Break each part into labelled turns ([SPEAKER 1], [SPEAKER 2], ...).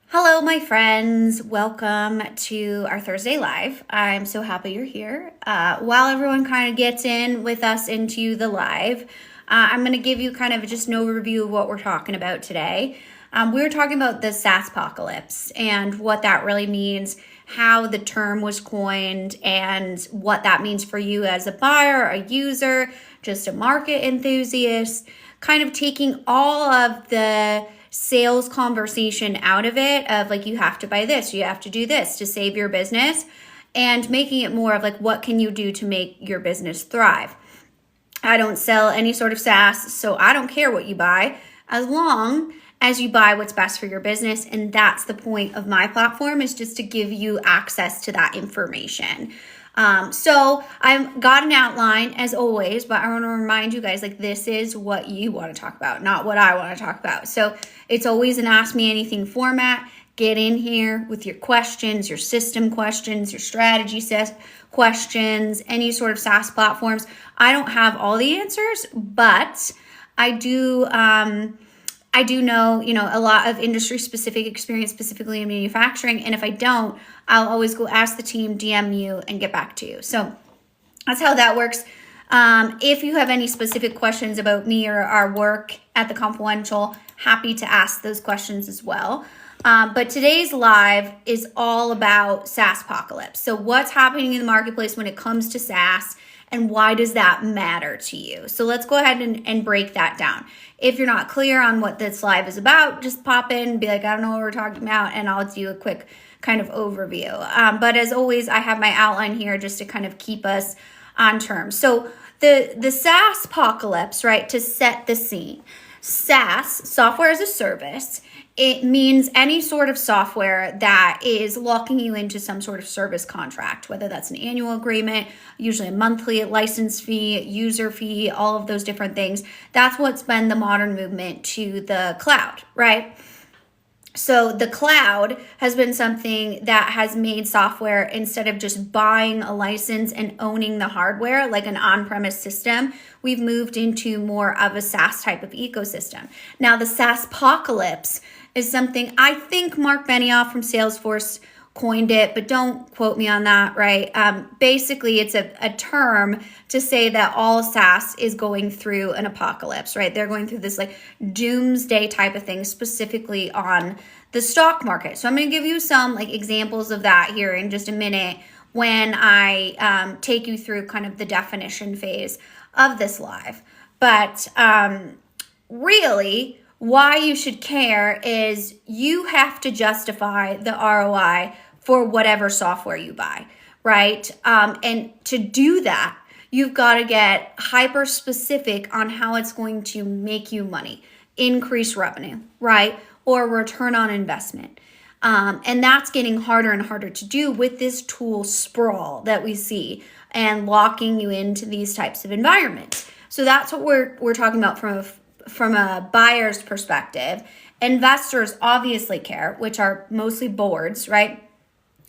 [SPEAKER 1] Hello, my friends. Welcome to our Thursday Live. I'm so happy you're here. While everyone kind of gets in with us into the live, I'm going to give you kind of just an overview of what we're talking about today. We were talking about the SaaS apocalypse and what that really means, how the term was coined, and what that means for you as a buyer, a user, just a market enthusiast, kind of taking all of the sales conversation out of it of like, you have to buy this, you have to do this to save your business, and making it more of like, what can you do to make your business thrive? I don't sell any sort of SaaS, so I don't care what you buy as long as you buy what's best for your business. And that's the point of my platform, is just to give you access to that information. So I've got an outline as always, but I want to remind you guys, like, this is what you want to talk about, not what I want to talk about. So it's always an Ask Me Anything format. Get in here with your questions, your system questions, your strategy questions, any sort of SaaS platforms. I don't have all the answers, but I do know, a lot of industry specific experience, specifically in manufacturing. And if I don't, I'll always go ask the team, DM you, and get back to you. So that's how that works. If you have any specific questions about me or our work at The Confidential, happy to ask those questions as well. But today's live is all about SaaS apocalypse. So what's happening in the marketplace when it comes to SaaS, and why does that matter to you? So let's go ahead and break that down. If you're not clear on what this live is about, just pop in and be like, I don't know what we're talking about, and I'll do a quick kind of overview. But as always, I have my outline here just to kind of keep us on terms. So the SaaS apocalypse, right, to set the scene. SaaS, software as a service, it means any sort of software that is locking you into some sort of service contract, whether that's an annual agreement, usually a monthly license fee, user fee, all of those different things. That's what's been the modern movement to the cloud, right? So the cloud has been something that has made software, instead of just buying a license and owning the hardware like an on-premise system, we've moved into more of a SaaS type of ecosystem. Now, the SaaS apocalypse is something I think Mark Benioff from Salesforce coined it, but don't quote me on that, right? Basically, it's a term to say that all SaaS is going through an apocalypse, right? They're going through this like doomsday type of thing, specifically on the stock market. So I'm going to give you some like examples of that here in just a minute when I take you through kind of the definition phase of this live. But really, why you should care is you have to justify the ROI for whatever software you buy, right? And to do that, you've got to get hyper specific on how it's going to make you money, increase revenue, right? Or return on investment. And that's getting harder and harder to do with this tool Sprawl that we see, and locking you into these types of environments. So that's what we're talking about from a buyer's perspective. Investors obviously care, which are mostly boards, right?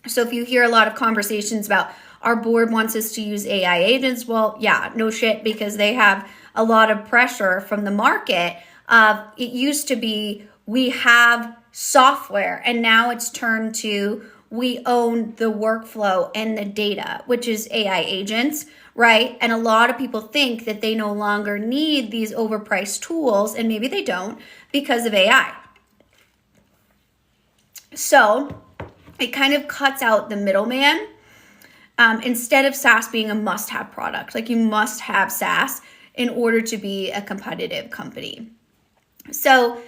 [SPEAKER 1] So if you hear a lot of conversations about our board wants us to use AI agents, well, yeah, no shit, because they have a lot of pressure from the market. It used to be we have software, and now it's turned to we own the workflow and the data, which is AI agents, right? And a lot of people think that they no longer need these overpriced tools, and maybe they don't, because of AI. So it kind of cuts out the middleman. Instead of SaaS being a must-have product, like you must have SaaS in order to be a competitive company. So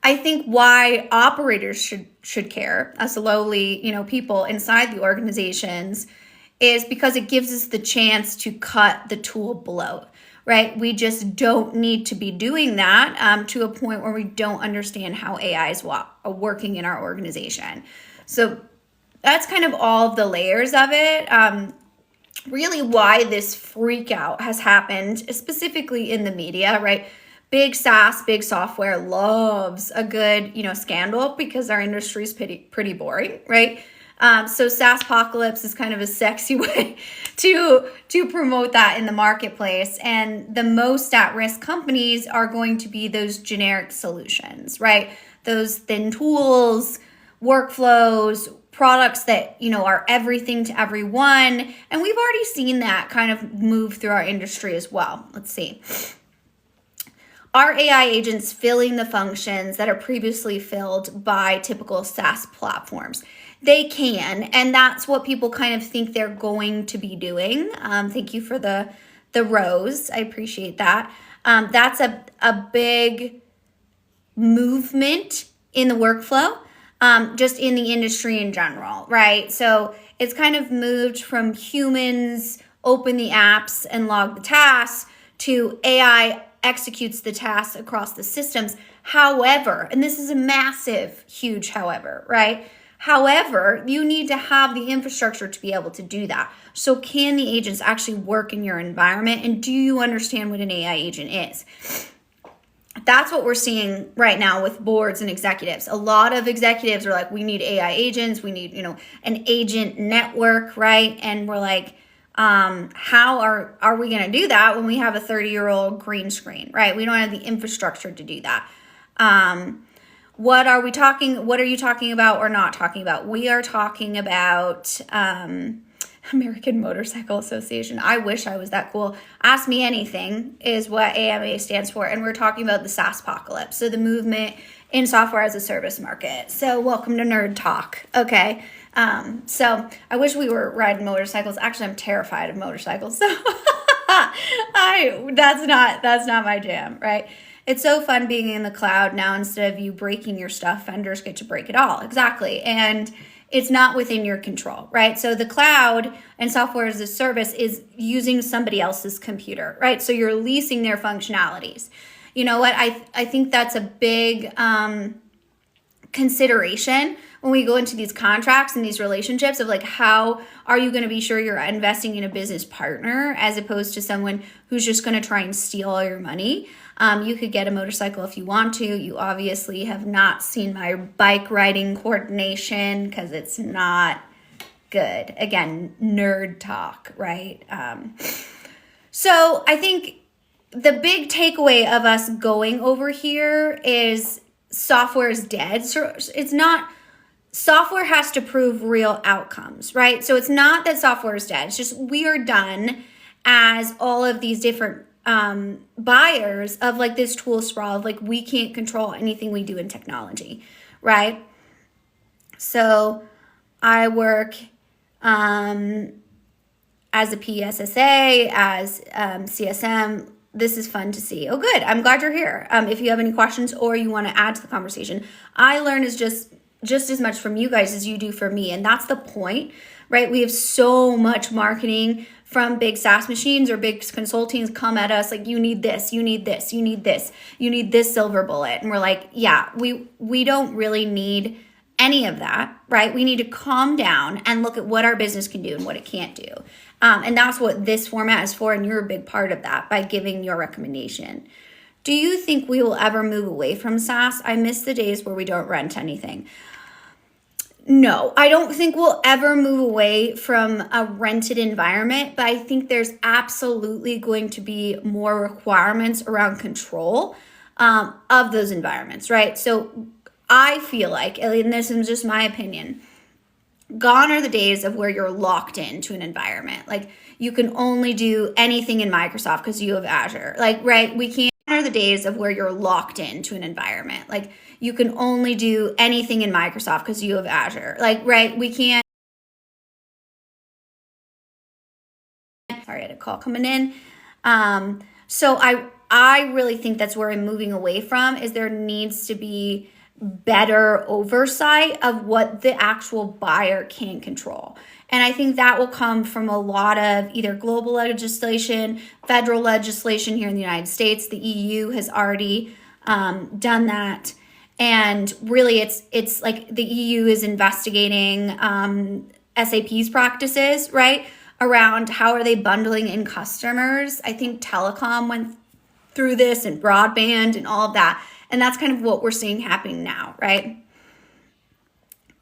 [SPEAKER 1] I think why operators should care, as lowly, people inside the organizations, is because it gives us the chance to cut the tool below, right? We just don't need to be doing that to a point where we don't understand how AI is working in our organization. So that's kind of all of the layers of it. Really why this freak out has happened, specifically in the media, right? Big SaaS, big software loves a good, scandal, because our industry is pretty boring, right? So SaaS apocalypse is kind of a sexy way to promote that in the marketplace. And the most at-risk companies are going to be those generic solutions, right? Those thin tools workflows, products that, are everything to everyone. And we've already seen that kind of move through our industry as well. Let's see. Are AI agents filling the functions that are previously filled by typical SaaS platforms? They can, and that's what people kind of think they're going to be doing. Thank you for the rose. I appreciate that. That's a big movement in the workflow, just in the industry in general, right? So it's kind of moved from humans open the apps and log the tasks to AI executes the tasks across the systems. However, and this is a massive, huge however, right? However, you need to have the infrastructure to be able to do that. So can the agents actually work in your environment? And do you understand what an AI agent is? That's what we're seeing right now with boards and executives. A lot of executives are like, we need AI agents. We need, an agent network, right? And we're like, how are we going to do that when we have a 30-year-old green screen, right? We don't have the infrastructure to do that. What are you talking about or not talking about? We are talking about American Motorcycle Association. I wish I was that cool. Ask Me Anything is what AMA stands for. And we're talking about the SaaS apocalypse. So the movement in software as a service market. So welcome to Nerd Talk. Okay. So I wish we were riding motorcycles. Actually, I'm terrified of motorcycles. So that's not my jam, right? It's so fun being in the cloud now. Instead of you breaking your stuff, vendors get to break it all. Exactly. And it's not within your control, right? So the cloud and software as a service is using somebody else's computer, right? So you're leasing their functionalities. You know what? I think that's a big consideration when we go into these contracts and these relationships of like, how are you going to be sure you're investing in a business partner as opposed to someone who's just going to try and steal all your money? You could get a motorcycle if you want to. You obviously have not seen my bike riding coordination because it's not good. Again, nerd talk, right? So I think the big takeaway of us going over here is software is dead. So it's not, software has to prove real outcomes, right? So it's not that software is dead. It's just we are done as all of these different buyers of like this tool sprawl of like we can't control anything we do in technology, right? So I work as a PSSA, as CSM. This is fun to see. Oh, good. I'm glad you're here. If you have any questions or you want to add to the conversation, I learn is just as much from you guys as you do for me. And that's the point, right? We have so much marketing from big SaaS machines or big consultings come at us like, you need this, you need this, you need this, you need this silver bullet. And we're like, yeah, we don't really need any of that, right? We need to calm down and look at what our business can do and what it can't do. And that's what this format is for. And you're a big part of that by giving your recommendation. Do you think we will ever move away from SaaS? I miss the days where we don't rent anything. No, I don't think we'll ever move away from a rented environment, but I think there's absolutely going to be more requirements around control of those environments, right? So I feel like, and this is just my opinion, gone are the days of where you're locked into an environment. Like you can only do anything in Microsoft because you have Azure. Like, right, we can't. Gone are the days of where you're locked into an environment. Like you can only do anything in Microsoft because you have Azure. Like, right, we can't. Sorry, I had a call coming in. So I really think that's where I'm moving away from is there needs to be better oversight of what the actual buyer can control. And I think that will come from a lot of either global legislation, federal legislation here in the United States. The EU has already done that. And really it's like the EU is investigating SAP's practices, right? Around how are they bundling in customers. I think telecom went through this and broadband and all of that. And that's kind of what we're seeing happening now, right?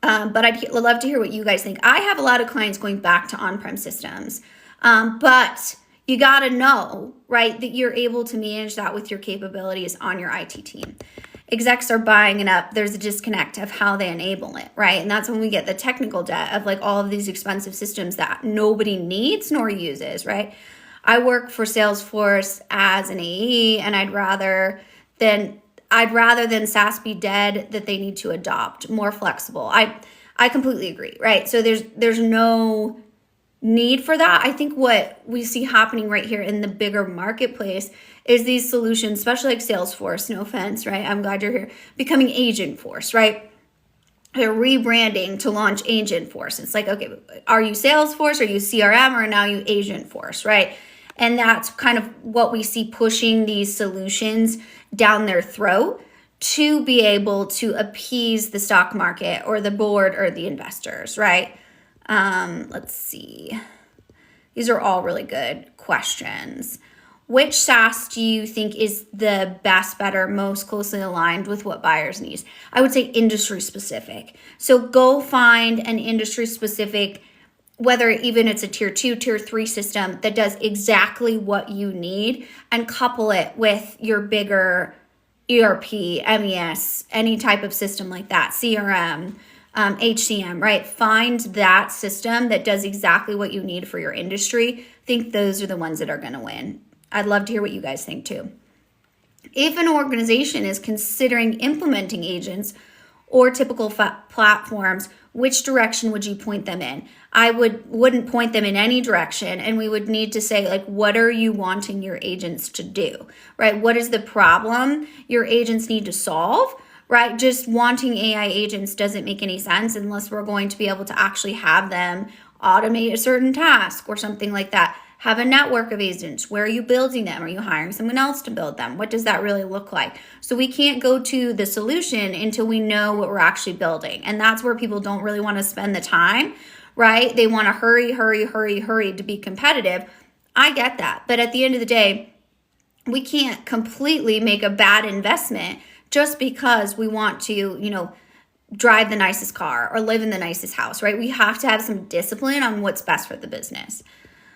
[SPEAKER 1] But I'd love to hear what you guys think. I have a lot of clients going back to on-prem systems, but you got to know, right, that you're able to manage that with your capabilities on your IT team. execs are buying it up, there's a disconnect of how they enable it, right? And that's when we get the technical debt of like all of these expensive systems that nobody needs nor uses, right? I work for Salesforce as an AE, and I'd rather than SaaS be dead, that they need to adopt more flexible. I completely agree, right? So there's no need for that. I think what we see happening right here in the bigger marketplace is these solutions, especially like Salesforce, no offense, right? I'm glad you're here, becoming Agentforce, right? They're rebranding to launch Agentforce. It's like, okay, are you Salesforce? Are you CRM? Or now you Agentforce, right? And that's kind of what we see pushing these solutions down their throat to be able to appease the stock market or the board or the investors, right? Let's see. These are all really good questions. Which SaaS do you think is the best, better, most closely aligned with what buyers need? I would say industry specific. So go find an industry specific, whether even it's a tier 2, tier 3 system that does exactly what you need, and couple it with your bigger ERP, MES, any type of system like that, CRM, HCM, right? Find that system that does exactly what you need for your industry. I think those are the ones that are going to win. I'd love to hear what you guys think too. If an organization is considering implementing agents or typical platforms, which direction would you point them in? I wouldn't point them in any direction, and we would need to say, like, what are you wanting your agents to do, right? What is the problem your agents need to solve, right? Just wanting AI agents doesn't make any sense unless we're going to be able to actually have them automate a certain task or something like that. Have a network of agents. Where are you building them? Are you hiring someone else to build them? What does that really look like? So we can't go to the solution until we know what we're actually building. And that's where people don't really want to spend the time, right? They want to hurry to be competitive. I get that. But at the end of the day, we can't completely make a bad investment just because we want to, drive the nicest car or live in the nicest house, right? We have to have some discipline on what's best for the business.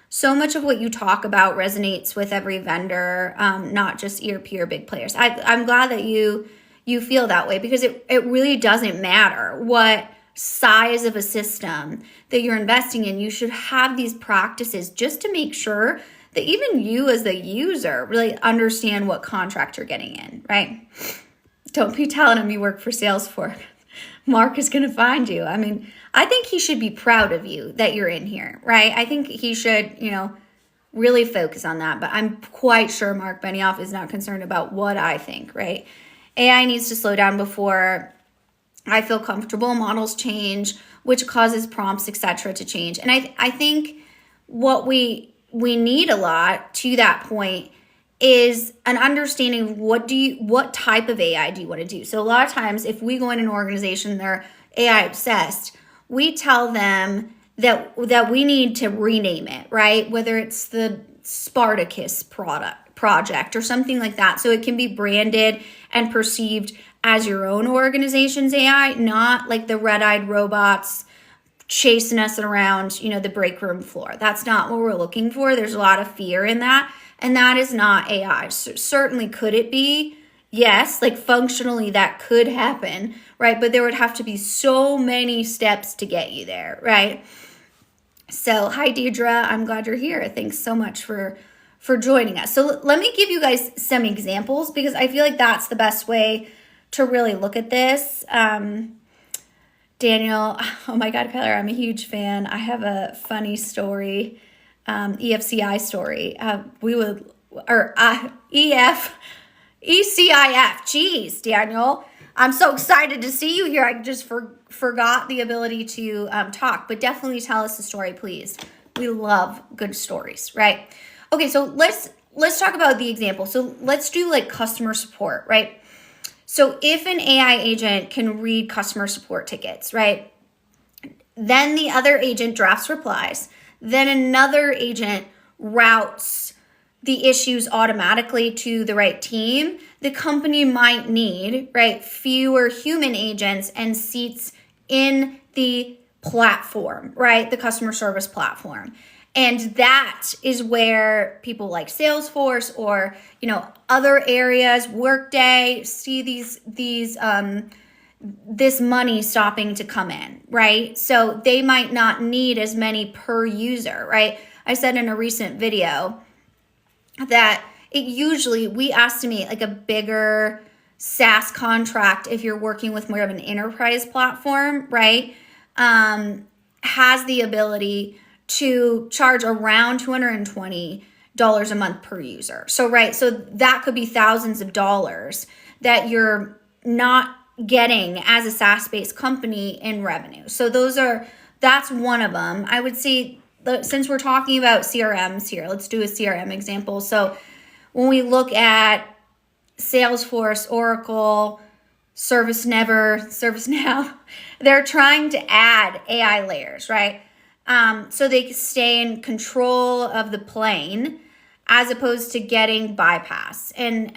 [SPEAKER 1] So much of what you talk about resonates with every vendor, not just ERP or big players. I'm glad that you feel that way, because it really doesn't matter what size of a system that you're investing in. You should have these practices just to make sure that even you as the user really understand what contract you're getting in, right? Don't be telling him you work for Salesforce. Mark is going to find you. I mean, I think he should be proud of you that you're in here, right? I think he should, really focus on that. But I'm quite sure Mark Benioff is not concerned about what I think, right? AI needs to slow down before I feel comfortable. Models change, which causes prompts, etc., to change. And I think what we need a lot to that point is an understanding of what type of AI do you want to do. So a lot of times if we go in an organization, they're AI obsessed, we tell them that we need to rename it, right? Whether it's the Spartacus project or something like that. So it can be branded and perceived as your own organization's AI, not like the red-eyed robots chasing us around, the break room floor. That's not what we're looking for. There's a lot of fear in that. And that is not AI. Certainly could it be? Yes, like functionally that could happen, right? But there would have to be so many steps to get you there, right? So hi, Deidre. I'm glad you're here. Thanks so much for joining us. So let me give you guys some examples, because I feel like that's the best way to really look at this. Daniel, oh my God, Kyler, I'm a huge fan. I have a funny story. EFCI story. ECIF. Geez, Daniel, I'm so excited to see you here. I just forgot the ability to talk, but definitely tell us the story, please. We love good stories, right? Okay, so let's talk about the example. So let's do like customer support, right? So if an AI agent can read customer support tickets, right? Then the other agent drafts replies. Then another agent routes the issues automatically to the right team. The company might need, right, fewer human agents and seats in the platform, right, the customer service platform. And that is where people like Salesforce or, other areas, Workday, see this money stopping to come in, right? So they might not need as many per user, right? I said in a recent video that we estimate like a bigger SaaS contract, if you're working with more of an enterprise platform, right, has the ability to charge around $220 a month per user. So that could be thousands of dollars that you're not getting as a SaaS-based company in revenue. So that's one of them. I would say, since we're talking about CRMs here, let's do a CRM example. So when we look at Salesforce, Oracle, ServiceNow, they're trying to add AI layers, right? So they stay in control of the plane as opposed to getting bypassed. And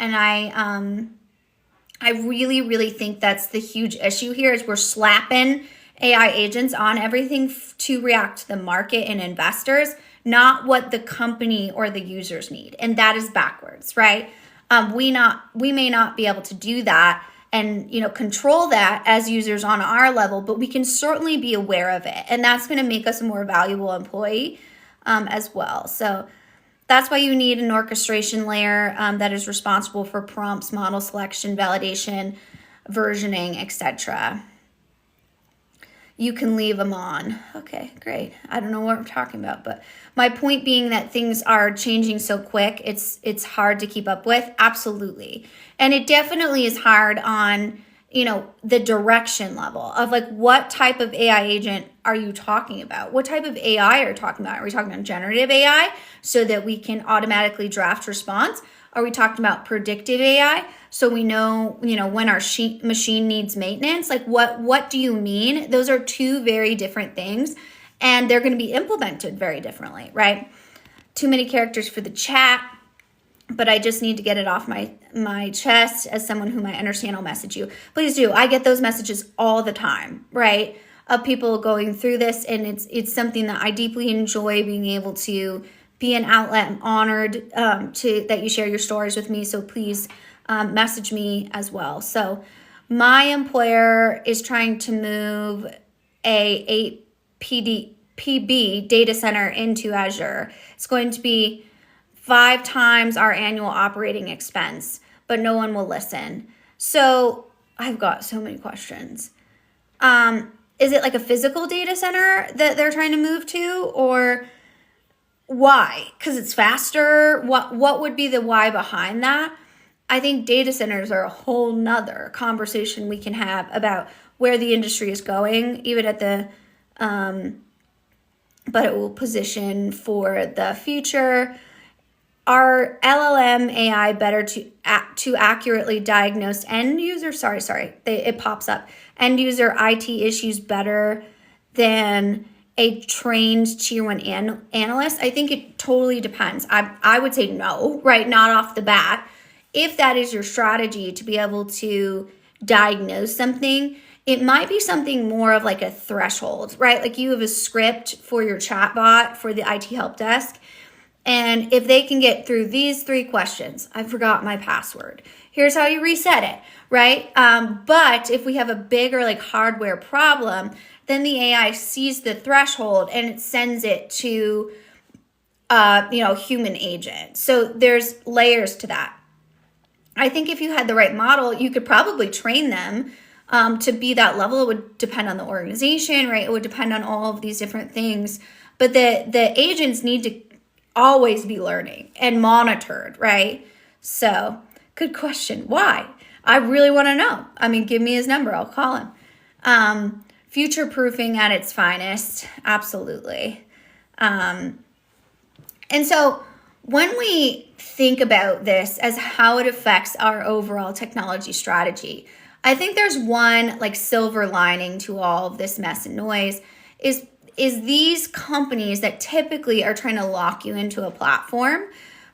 [SPEAKER 1] I really, really think that's the huge issue here is we're slapping AI agents on everything to react to the market and investors, not what the company or the users need. And that is backwards, right? We may not be able to do that and control that as users on our level, but we can certainly be aware of it. And that's going to make us a more valuable employee as well. So that's why you need an orchestration layer that is responsible for prompts, model selection, validation, versioning, etc. You can leave them on. Okay, great. I don't know what we're talking about, but my point being that things are changing so quick, it's hard to keep up with. Absolutely. And it definitely is hard on, the direction level of like, what type of AI agent are you talking about? What type of AI are you talking about? Are we talking about generative AI so that we can automatically draft response? Are we talking about predictive AI? So we know, when our machine needs maintenance, like what do you mean? Those are two very different things and they're going to be implemented very differently, right? Too many characters for the chat, but I just need to get it off my chest as someone who might understand. I'll message you. Please do. I get those messages all the time, right? Of people going through this, and it's something that I deeply enjoy being able to be an outlet. I'm honored that you share your stories with me. So please message me as well. So my employer is trying to move a PB data center into Azure. It's going to be 5 times our annual operating expense, but no one will listen. So I've got so many questions. Is it like a physical data center that they're trying to move to, or why? Because it's faster? What would be the why behind that? I think data centers are a whole nother conversation we can have about where the industry is going, even at the, but it will position for the future. Are LLM AI better to accurately diagnose end user? It pops up. End user IT issues better than a trained tier 1 analyst? I think it totally depends. I would say no, right? Not off the bat. If that is your strategy to be able to diagnose something, it might be something more of like a threshold, right? Like you have a script for your chatbot for the IT help desk. And if they can get through these 3 questions, I forgot my password. Here's how you reset it, right? But if we have a bigger like hardware problem, then the AI sees the threshold and it sends it to, human agent. So there's layers to that. I think if you had the right model, you could probably train them to be that level. It would depend on the organization, right? It would depend on all of these different things. But the agents need to always be learning and monitored, right? So good question. Why? I really want to know. I mean, give me his number. I'll call him. Future proofing at its finest. Absolutely. And so when we think about this as how it affects our overall technology strategy, I think there's one like silver lining to all of this mess and noise is these companies that typically are trying to lock you into a platform,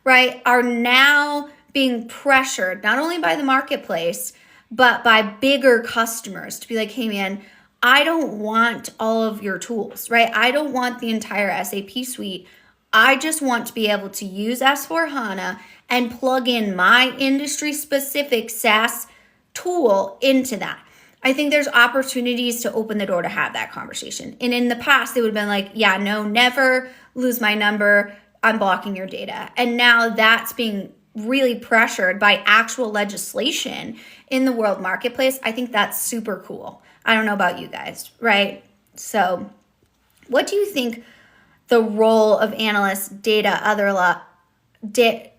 [SPEAKER 1] right, are now being pressured not only by the marketplace, but by bigger customers to be like, hey man, I don't want all of your tools, right? I don't want the entire SAP suite. I just want to be able to use S4HANA and plug in my industry-specific SaaS tool into that. I think there's opportunities to open the door to have that conversation. And in the past, it would have been like, yeah, no, never lose my number. I'm blocking your data. And now that's being really pressured by actual legislation in the world marketplace. I think that's super cool. I don't know about you guys, right? So what do you think the role of analysts, data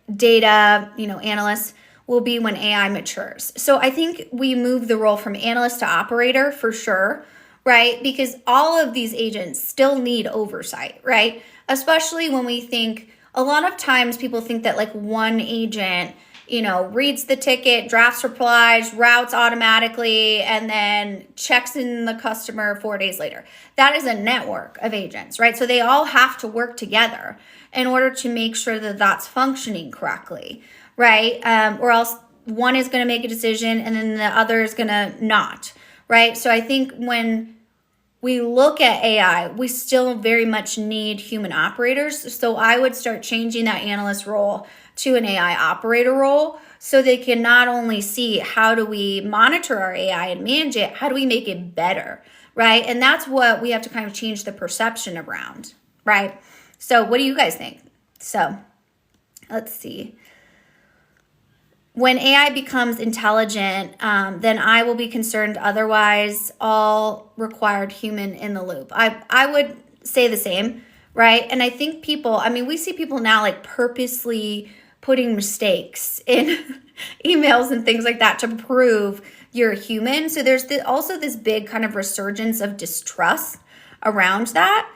[SPEAKER 1] analysts will be when AI matures? So I think we move the role from analyst to operator for sure, right? Because all of these agents still need oversight, right? Especially when we think, a lot of times people think that like one agent, reads the ticket, drafts replies, routes automatically, and then checks in the customer 4 days later. That is a network of agents, right? So they all have to work together in order to make sure that that's functioning correctly, right? Or else one is going to make a decision and then the other is going to not, right? So I think when we look at AI, we still very much need human operators. So I would start changing that analyst role to an AI operator role so they can not only see how do we monitor our AI and manage it, how do we make it better, right? And that's what we have to kind of change the perception around, right? So what do you guys think? So let's see. When AI becomes intelligent, then I will be concerned. Otherwise, all required human in the loop. I would say the same, right? And I think we see people now like purposely putting mistakes in emails and things like that to prove you're human. So there's also this big kind of resurgence of distrust around that.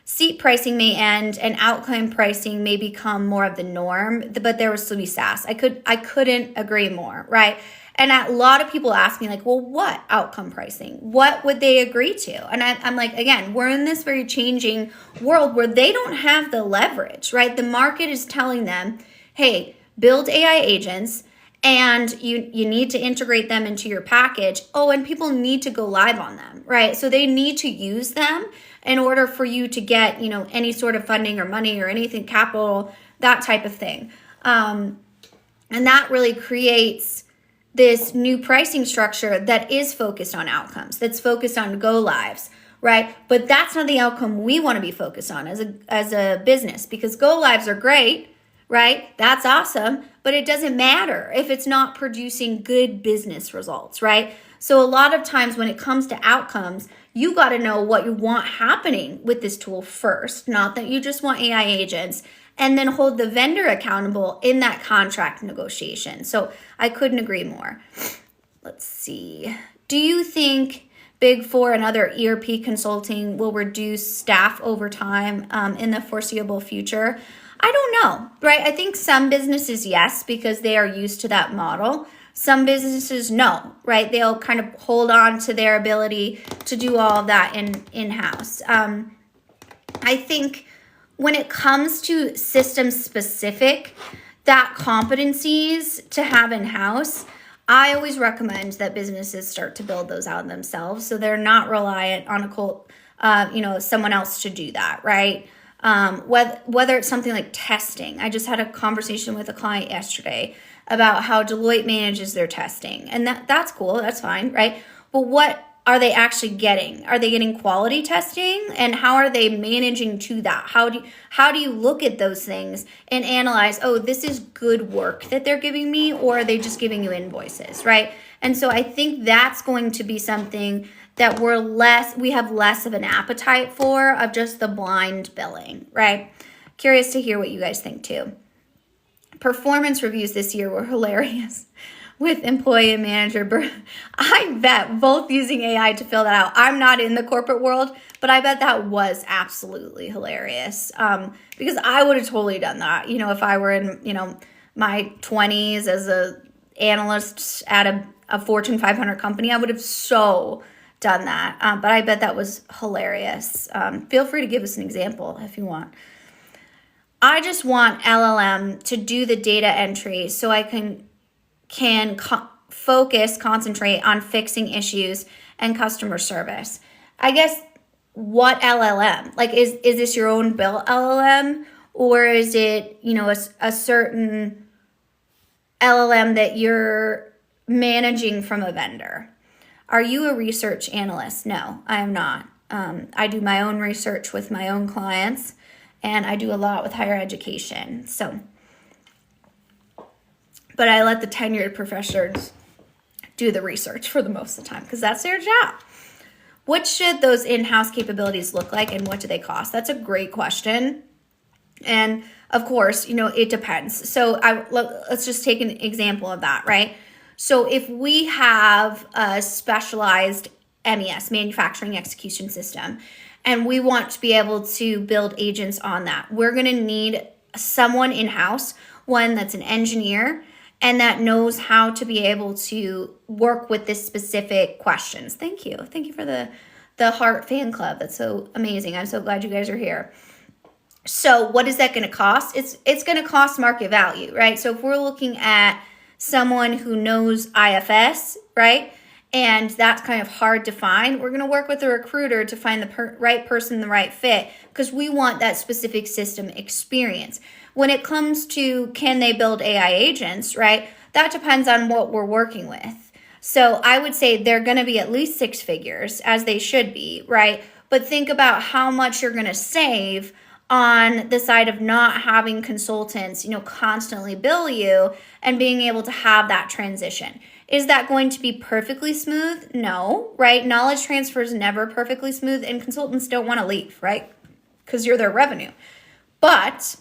[SPEAKER 1] Seat pricing may end and outcome pricing may become more of the norm, but there will still be SaaS. I couldn't agree more, right? And a lot of people ask me like, well, what outcome pricing? What would they agree to? And I'm like, again, we're in this very changing world where they don't have the leverage, right? The market is telling them, hey, build AI agents and you need to integrate them into your package. Oh, and people need to go live on them, right? So they need to use them in order for you to get, any sort of funding or money or anything, capital, that type of thing. And that really creates this new pricing structure that is focused on outcomes, that's focused on go lives, right? But that's not the outcome we want to be focused on as a business, because go lives are great, right? That's awesome, but it doesn't matter if it's not producing good business results, right? So a lot of times when it comes to outcomes, you got to know what you want happening with this tool first, not that you just want AI agents, and then hold the vendor accountable in that contract negotiation. So I couldn't agree more. Let's see. Do you think Big Four and other ERP consulting will reduce staff over time in the foreseeable future? I don't know, right? I think some businesses, yes, because they are used to that model. Some businesses, no, right? They'll kind of hold on to their ability to do all of that in-house. I think when it comes to system specific, that competencies to have in-house, I always recommend that businesses start to build those out themselves so they're not reliant on someone else to do that, right? Whether it's something like testing. I just had a conversation with a client yesterday about how Deloitte manages their testing. And that's cool, that's fine, right? But what are they actually getting? Are they getting quality testing? And how are they managing to that? How do you look at those things and analyze, oh, this is good work that they're giving me, or are they just giving you invoices, right? And so I think that's going to be something that we have less of an appetite for, of just the blind billing, right? Curious to hear what you guys think too. Performance reviews this year were hilarious with employee and manager. I bet both using AI to fill that out. I'm not in the corporate world, but I bet that was absolutely hilarious because I would have totally done that. If I were in, my 20s as a analyst at a Fortune 500 company, I would have so done that. But I bet that was hilarious. Feel free to give us an example if you want. I just want LLM to do the data entry so I can concentrate on fixing issues and customer service. I guess what LLM? Like, is this your own built LLM, or is it, a certain LLM that you're managing from a vendor? Are you a research analyst? No, I am not. I do my own research with my own clients, and I do a lot with higher education. But I let the tenured professors do the research for the most of the time, because that's their job. What should those in-house capabilities look like, and what do they cost? That's a great question. And of course, it depends. So let's just take an example of that, right? So if we have a specialized MES, manufacturing execution system, and we want to be able to build agents on that, we're going to need someone in-house, one that's an engineer, and that knows how to be able to work with this specific questions. Thank you. Thank you for the Heart fan club. That's so amazing. I'm so glad you guys are here. So what is that going to cost? It's going to cost market value, right? So if we're looking at someone who knows IFS, right, and that's kind of hard to find, we're going to work with a recruiter to find the right person, the right fit, because we want that specific system experience. When it comes to can they build AI agents, right, that depends on what we're working with. So I would say they're going to be at least six figures, as they should be, right? But think about how much you're going to save on the side of not having consultants, constantly bill you, and being able to have that transition. Is that going to be perfectly smooth? No, right? Knowledge transfer is never perfectly smooth, and consultants don't want to leave, right? Because you're their revenue. But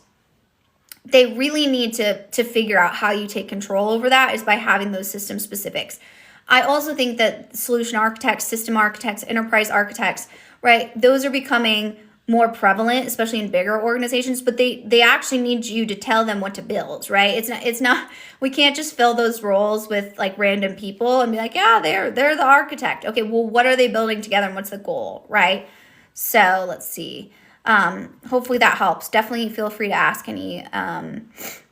[SPEAKER 1] they really need to figure out how you take control over that is by having those system specifics. I also think that solution architects, system architects, enterprise architects, right, those are becoming more prevalent, especially in bigger organizations, but they actually need you to tell them what to build, right? It's not we can't just fill those roles with like random people and be like, yeah, they're the architect. Okay, well, what are they building together and what's the goal, right? So let's see. Hopefully that helps. Definitely feel free to ask any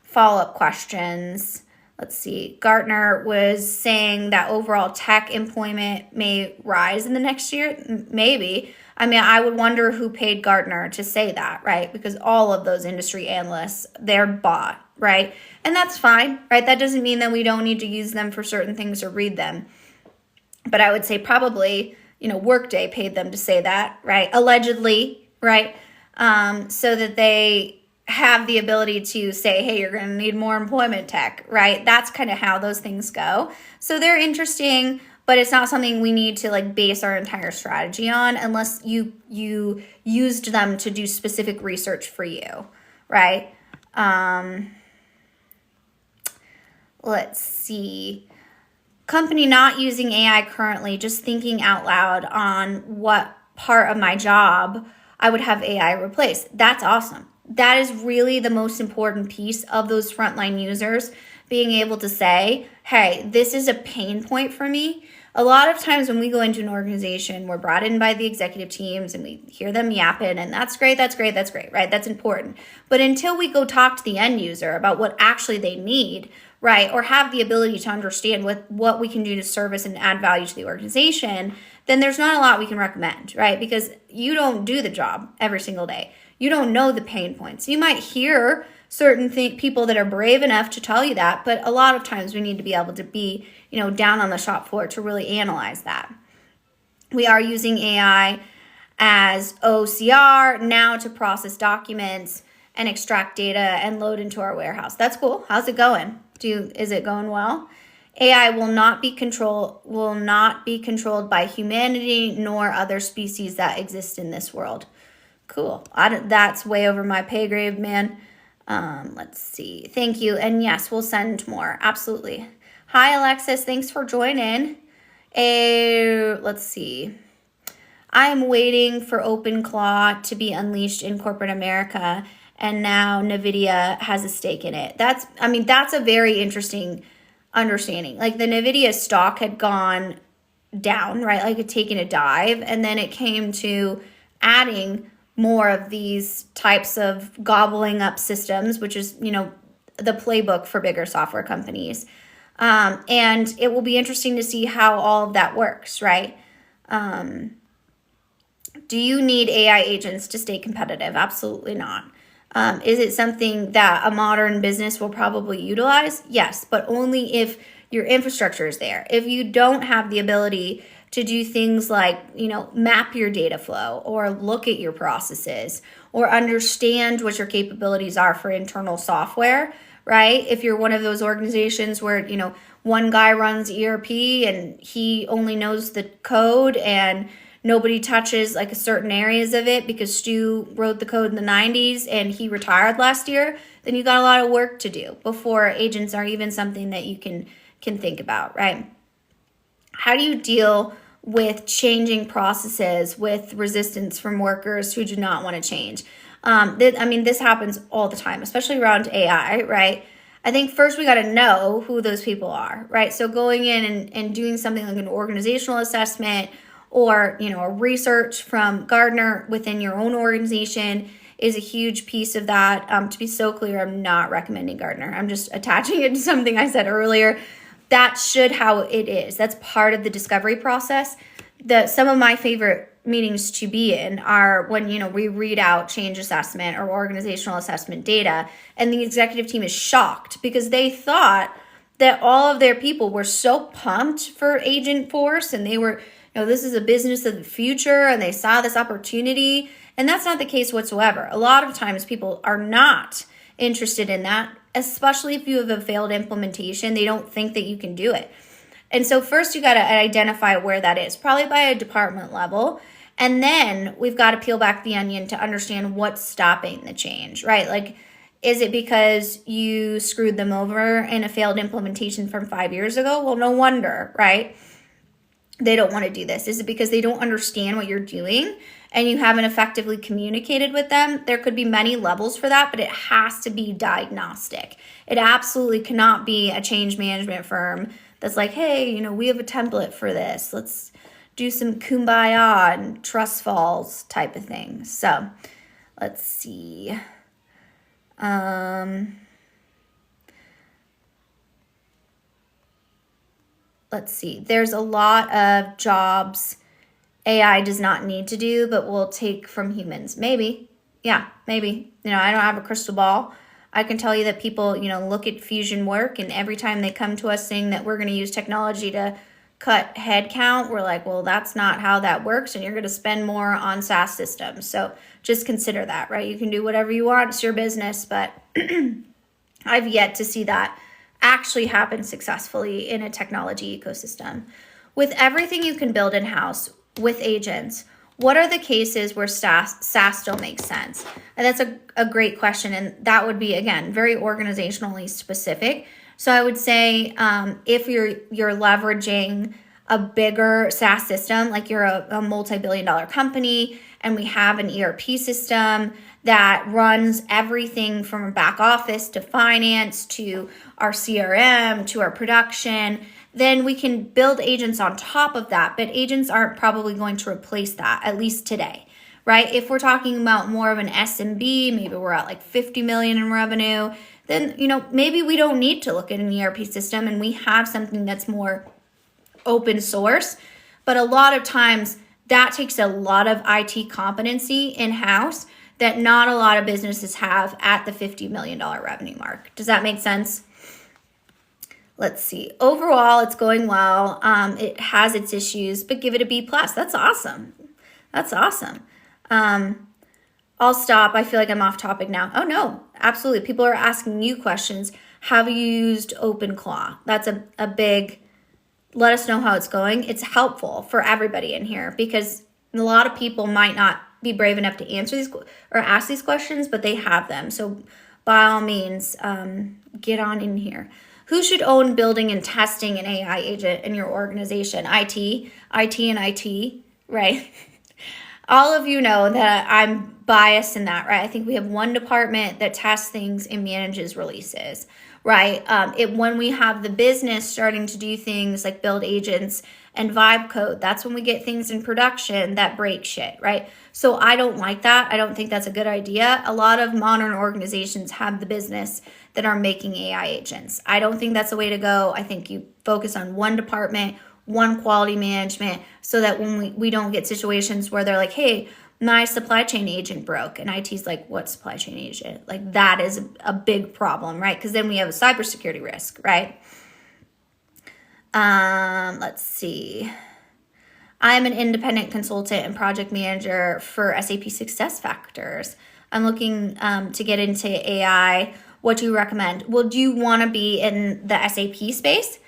[SPEAKER 1] follow-up questions. Let's see. Gartner was saying that overall tech employment may rise in the next year. Maybe. I mean, I would wonder who paid Gartner to say that, right? Because all of those industry analysts, they're bought, right? And that's fine, right? That doesn't mean that we don't need to use them for certain things or read them. But I would say probably, Workday paid them to say that, right? Allegedly, right? So that they have the ability to say, hey, you're going to need more employment tech, right? That's kind of how those things go. So they're interesting, but it's not something we need to like base our entire strategy on unless you used them to do specific research for you, right? Let's see. Company not using AI currently, just thinking out loud on what part of my job I would have AI replace. That's awesome. That is really the most important piece of those frontline users, being able to say, hey, this is a pain point for me. A lot of times when we go into an organization, we're brought in by the executive teams and we hear them yapping, and that's great, right? That's important. But until we go talk to the end user about what actually they need, right, or have the ability to understand what we can do to service and add value to the organization, then there's not a lot we can recommend, right? Because you don't do the job every single day. You don't know the pain points. You might hear certain people that are brave enough to tell you that, but a lot of times we need to be able to be, down on the shop floor to really analyze that. We are using AI as OCR now to process documents and extract data and load into our warehouse. That's cool. How's it going? Is it going well? AI will not be controlled by humanity nor other species that exist in this world. Cool. That's way over my pay grade, man. Let's see. Thank you. And yes, we'll send more. Absolutely. Hi, Alexis. Thanks for joining. Let's see. I'm waiting for OpenClaw to be unleashed in corporate America, and now NVIDIA has a stake in it. That's a very interesting understanding. Like the NVIDIA stock had gone down, right? Like it taken a dive, and then it came to adding more of these types of gobbling up systems, which is, the playbook for bigger software companies. And it will be interesting to see how all of that works, right? Do you need AI agents to stay competitive? Absolutely not. Is it something that a modern business will probably utilize? Yes, but only if your infrastructure is there. If you don't have the ability to do things like, map your data flow or look at your processes or understand what your capabilities are for internal software, right? If you're one of those organizations where, one guy runs ERP and he only knows the code and nobody touches like certain areas of it because Stu wrote the code in the 90s and he retired last year, then you got a lot of work to do before agents are even something that you can think about, right? How do you deal with changing processes with resistance from workers who do not want to change? This happens all the time, especially around AI, right? I think first we got to know who those people are, right? So going in and doing something like an organizational assessment or, a research from Gartner within your own organization is a huge piece of that. To be so clear, I'm not recommending Gartner. I'm just attaching it to something I said earlier. That should how it is. That's part of the discovery process. Some of my favorite meetings to be in are when, we read out change assessment or organizational assessment data and the executive team is shocked because they thought that all of their people were so pumped for Agent Force and they were, this is a business of the future and they saw this opportunity. And that's not the case whatsoever. A lot of times people are not interested in that, especially if you have a failed implementation. They don't think that you can do it. And so first you got to identify where that is, probably by a department level. And then we've got to peel back the onion to understand what's stopping the change, right? Like, is it because you screwed them over in a failed implementation from 5 years ago? Well, no wonder, right? They don't want to do this. Is it because they don't understand what you're doing and you haven't effectively communicated with them? There could be many levels for that, but it has to be diagnostic. It absolutely cannot be a change management firm that's like, hey, we have a template for this. Let's do some kumbaya and trust falls type of thing. So let's see. There's a lot of jobs AI does not need to do, but will take from humans. Maybe. Yeah, maybe. I don't have a crystal ball. I can tell you that people, look at fusion work and every time they come to us saying that we're going to use technology to cut headcount, we're like, well, that's not how that works. And you're going to spend more on SaaS systems. So just consider that, right? You can do whatever you want. It's your business. But I've yet to see that actually happen successfully in a technology ecosystem. With everything you can build in-house with agents, what are the cases where SaaS still makes sense? And that's a great question. And that would be, again, very organizationally specific. So I would say if you're leveraging a bigger SaaS system, like you're a multi-billion-dollar company and we have an ERP system that runs everything from a back office to finance to our CRM to our production, then we can build agents on top of that. But agents aren't probably going to replace that, at least today, right? If we're talking about more of an SMB, maybe we're at like 50 million in revenue, then, maybe we don't need to look at an ERP system and we have something that's more open source. But a lot of times that takes a lot of IT competency in-house that not a lot of businesses have at the $50 million revenue mark. Does that make sense? Let's see. Overall, it's going well. It has its issues, but give it a B+. That's awesome. That's awesome. I'll stop. I feel like I'm off topic now. Oh, no, absolutely. People are asking you questions. Have you used OpenClaw? That's a big, let us know how it's going. It's helpful for everybody in here because a lot of people might not be brave enough to answer these or ask these questions, but they have them. So by all means, get on in here. Who should own building and testing an AI agent in your organization? IT and IT, right? All of you know that I'm biased in that, right? I think we have one department that tests things and manages releases, right? When we have the business starting to do things like build agents and vibe code, that's when we get things in production that break shit, right? So I don't like that. I don't think that's a good idea. A lot of modern organizations have the business that are making AI agents. I don't think that's the way to go. I think you focus on one department, one quality management, so that when we don't get situations where they're like, hey, my supply chain agent broke, and IT's like, what supply chain agent? Like, that is a big problem, right? Because then we have a cybersecurity risk, right? Let's see. I'm an independent consultant and project manager for SAP SuccessFactors. I'm looking to get into AI. What do you recommend? Well, do you want to be in the SAP space?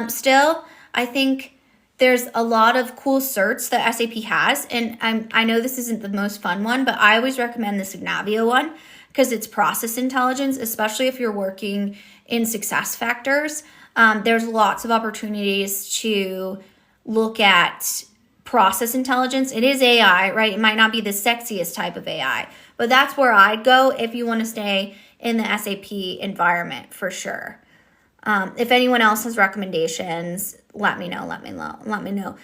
[SPEAKER 1] Still, I think there's a lot of cool certs that SAP has, and I know this isn't the most fun one, but I always recommend the Signavio one because it's process intelligence, especially if you're working in SuccessFactors. There's lots of opportunities to look at process intelligence. It is AI, right? It might not be the sexiest type of AI, but that's where I'd go if you want to stay in the SAP environment for sure. If anyone else has recommendations, let me know.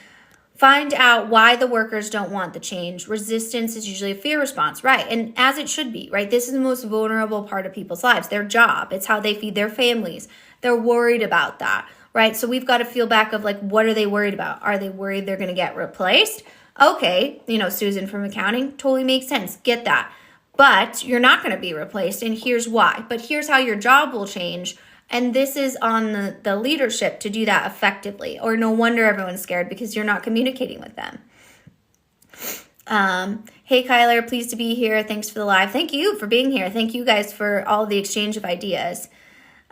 [SPEAKER 1] Find out why the workers don't want the change. Resistance is usually a fear response, right? And as it should be, right? This is the most vulnerable part of people's lives, their job. It's how they feed their families. They're worried about that, right? So we've got to feel back of like, what are they worried about? Are they worried they're going to get replaced? Okay, Susan from accounting, totally makes sense. Get that. But you're not going to be replaced, and here's why. But here's how your job will change. And this is on the leadership to do that effectively. Or no wonder everyone's scared because you're not communicating with them. Hey, Kyler, pleased to be here. Thanks for the live. Thank you for being here. Thank you guys for all the exchange of ideas.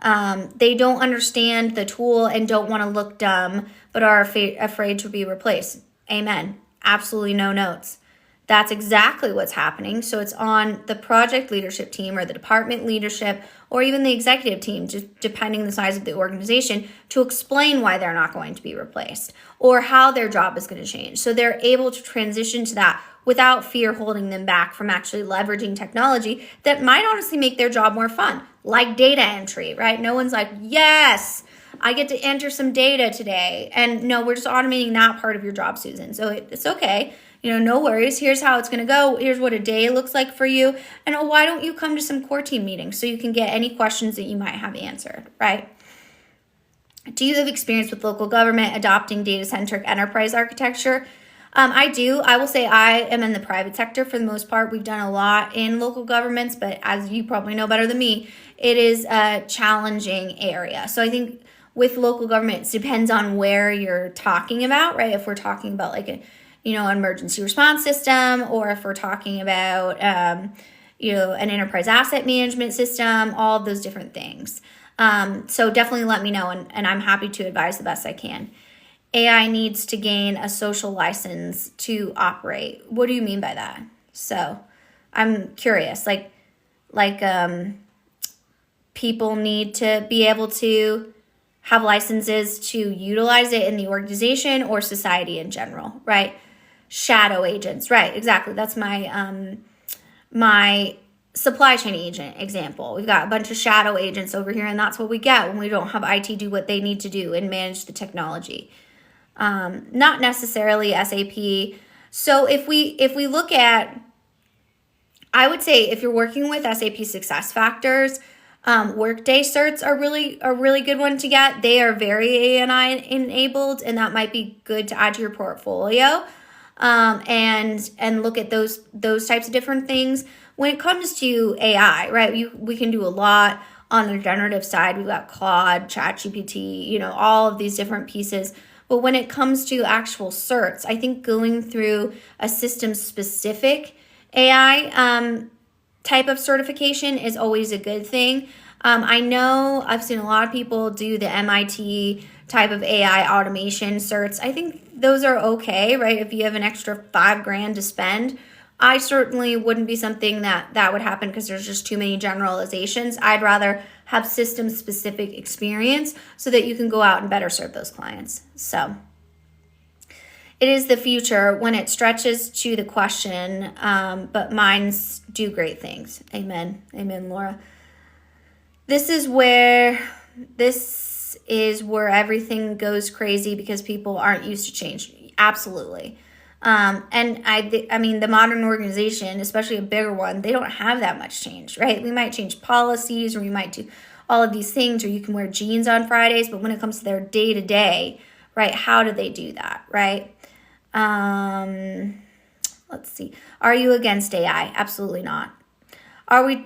[SPEAKER 1] They don't understand the tool and don't want to look dumb, but are afraid to be replaced. Amen. Absolutely no notes. That's exactly what's happening. So it's on the project leadership team or the department leadership or even the executive team, just depending on the size of the organization, to explain why they're not going to be replaced or how their job is going to change. So they're able to transition to that without fear holding them back from actually leveraging technology that might honestly make their job more fun, like data entry, right? No one's like, yes, I get to enter some data today. And no, we're just automating that part of your job, Susan. So it's okay. No worries. Here's how it's going to go. Here's what a day looks like for you. And why don't you come to some core team meetings so you can get any questions that you might have answered, right? Do you have experience with local government adopting data-centric enterprise architecture? I do. I will say I am in the private sector for the most part. We've done a lot in local governments, but as you probably know better than me, it is a challenging area. So I think with local government, it depends on where you're talking about, right? If we're talking about like an emergency response system, or if we're talking about, an enterprise asset management system, all of those different things. So definitely let me know, and I'm happy to advise the best I can. AI needs to gain a social license to operate. What do you mean by that? So I'm curious, like people need to be able to have licenses to utilize it in the organization or society in general, right? Shadow agents, right? Exactly. That's my my supply chain agent example. We've got a bunch of shadow agents over here, and that's what we get when we don't have IT do what they need to do and manage the technology. Not necessarily SAP. So if we look at, I would say if you're working with SAP SuccessFactors, Workday certs are a really good one to get. They are very AI enabled, and that might be good to add to your portfolio. And look at those types of different things. When it comes to AI, right, we can do a lot on the generative side. We've got Claude, ChatGPT, all of these different pieces. But when it comes to actual certs, I think going through a system-specific AI type of certification is always a good thing. I know I've seen a lot of people do the MIT type of AI automation certs. I think those are okay, right? If you have an extra $5,000 to spend, I certainly wouldn't be something that would happen because there's just too many generalizations. I'd rather have system-specific experience so that you can go out and better serve those clients. So it is the future when it stretches to the question, but minds do great things. Amen. Amen, Laura. This is where everything goes crazy because people aren't used to change. Absolutely. And I mean, the modern organization, especially a bigger one, they don't have that much change, right? We might change policies, or we might do all of these things, or you can wear jeans on Fridays, but when it comes to their day-to-day, right? How do they do that, right? Let's see. Are you against AI? Absolutely not.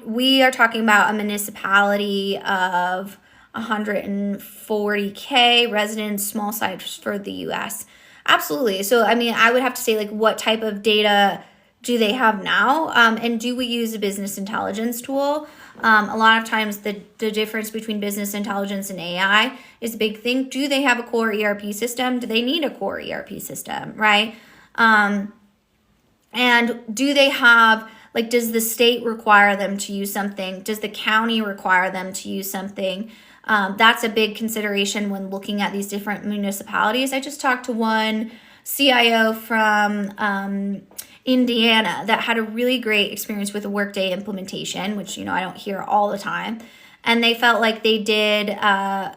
[SPEAKER 1] We are talking about a municipality of 140K residents, small size for the US. Absolutely. So, I mean, I would have to say, like, what type of data do they have now? And do we use a business intelligence tool? A lot of times the difference between business intelligence and AI is a big thing. Do they have a core ERP system? Do they need a core ERP system, right? And do they have, like, does the state require them to use something? Does the county require them to use something? That's a big consideration when looking at these different municipalities. I just talked to one CIO from Indiana that had a really great experience with a Workday implementation, which, you know, I don't hear all the time. And they felt like they did a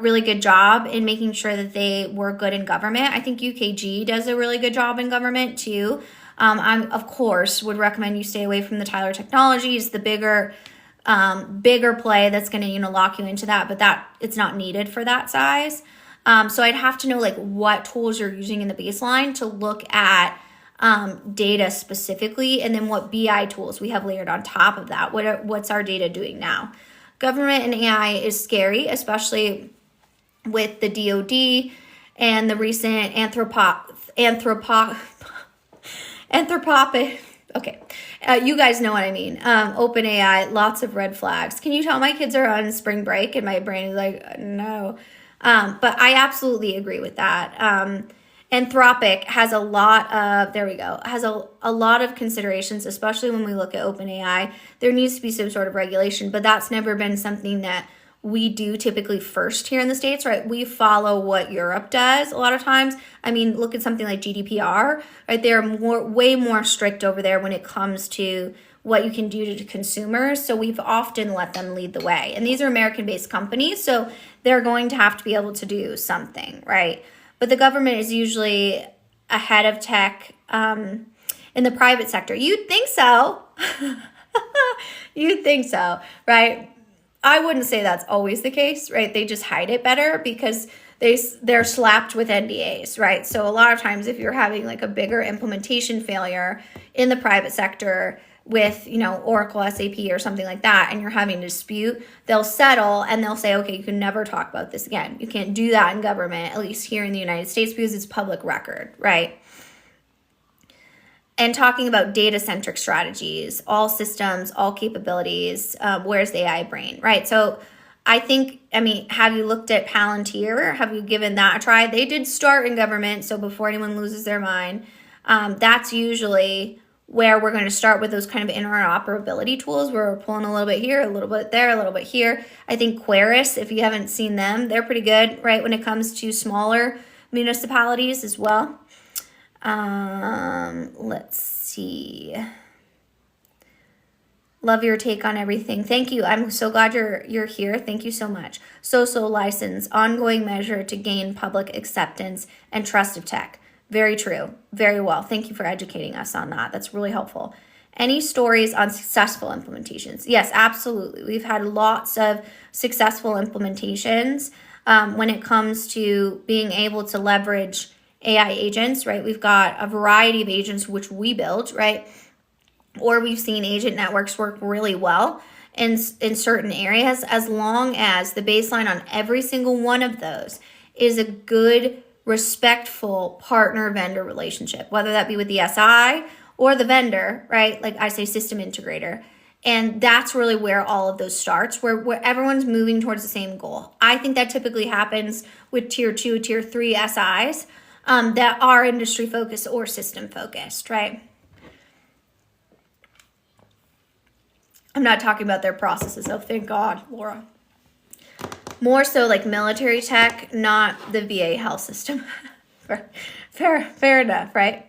[SPEAKER 1] really good job in making sure that they were good in government. I think UKG does a really good job in government too. I, of course, would recommend you stay away from the Tyler Technologies, the bigger play that's going to, you know, lock you into that, but that it's not needed for that size. So I'd have to know, like, what tools you're using in the baseline to look at data specifically, and then what BI tools we have layered on top of that. What's our data doing now? Government and AI is scary, especially with the DoD and the recent anthropic. Okay, you guys know what I mean. OpenAI, lots of red flags. Can you tell my kids are on spring break? And my brain is like, no. But I absolutely agree with that. Anthropic has a lot of, has a lot of considerations, especially when we look at OpenAI. There needs to be some sort of regulation, but that's never been something that we do typically first here in the States, right? We follow what Europe does a lot of times. I mean, look at something like GDPR, right? They're way more strict over there when it comes to what you can do to consumers. So we've often let them lead the way. And these are American-based companies, so they're going to have to be able to do something, right? But the government is usually ahead of tech in the private sector. You'd think so. You'd think so, right? I wouldn't say that's always the case, right? They just hide it better because they're slapped with NDAs, right? So a lot of times if you're having like a bigger implementation failure in the private sector with, you know, Oracle, SAP or something like that, and you're having a dispute, they'll settle and they'll say, okay, you can never talk about this again. You can't do that in government, at least here in the United States, because it's public record, right? And talking about data-centric strategies, all systems, all capabilities, where's the AI brain, right? So I think, I mean, have you looked at Palantir? Have you given that a try? They did start in government, so before anyone loses their mind, that's usually where we're going to start with those kind of interoperability tools where we're pulling a little bit here, a little bit there, a little bit here. I think Quaris, if you haven't seen them, they're pretty good, right, when it comes to smaller municipalities as well. Let's see. Love your take on everything. Thank you. I'm so glad you're here. Thank you so much. So license, ongoing measure to gain public acceptance and trust of tech. Very true. Very well. Thank you for educating us on that. That's really helpful. Any stories on successful implementations? Yes, absolutely. We've had lots of successful implementations when it comes to being able to leverage AI agents, right? We've got a variety of agents which we built, right? Or we've seen agent networks work really well in certain areas, as long as the baseline on every single one of those is a good, respectful partner-vendor relationship, whether that be with the SI or the vendor, right? Like I say, system integrator. And that's really where all of those starts, where everyone's moving towards the same goal. I think that typically happens with tier 2, tier 3 SIs that are industry focused or system focused, right? I'm not talking about their processes, oh, thank God, Laura. More so like military tech, not the VA health system. Fair enough, right?